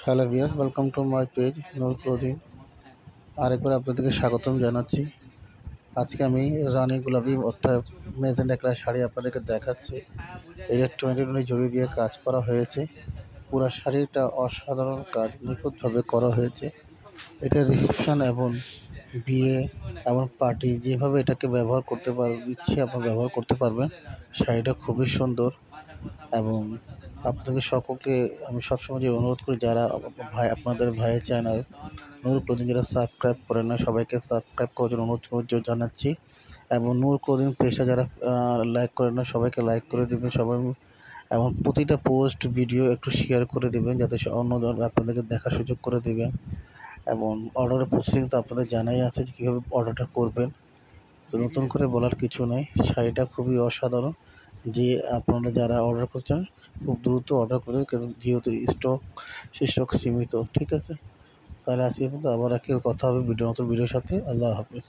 Hello viewers, welcome to my page Noor clothing. আরেকবার আপনাদেরকে স্বাগতম জানাচ্ছি। আজকে আমি রানী গোলাপি অর্থাৎ মেজেন্টা কালার শাড়ি আপনাদেরকে দেখাচ্ছি। এটা 20 জড়ি দিয়ে কাজ করা হয়েছে। পুরো শাড়িটা অসাধারণ কাজ নিখুঁতভাবে করা হয়েছে। এটা রিসেপশন এবং বিয়ে এবং পার্টি যেভাবে এটাকে ব্যবহার করতে ইচ্ছে আপনারা ব্যবহার করতে পারবেন। শাড়িটা খুবই সুন্দর এবং আপনাদের সকলকে আমি সবসময় যে অনুরোধ করি, যারা আপনাদের ভাইয়ের চ্যানেল নূর ক্লোদিং যারা সাবস্ক্রাইব করেন না, সবাইকে সাবস্ক্রাইব করার জন্য অনুরোধ জানাচ্ছি। এবং নূর ক্লোদিং পেজটা যারা লাইক করেন না, সবাইকে লাইক করে দেবেন সবাই। এবং প্রতিটা পোস্ট ভিডিও একটু শেয়ার করে দেবেন, যাতে অন্যজন আপনাদেরকে দেখার সুযোগ করে দেবেন। এবং অর্ডারের প্রসেসিং তো আপনাদের জানাই আছে যে কীভাবে অর্ডারটা করবেন, তো নতুন করে বলার কিছু নেই। শাড়িটা খুবই অসাধারণ। যে আপনারা যারা অর্ডার করছেন খুব দ্রুত অর্ডার করবেন, কারণ যেহেতু স্টক সীমিত। ঠিক আছে, তাহলে আজকে পর্যন্ত আবার কথা হবে নতুন ভিডিওর সাথে। আল্লাহ হাফিজ।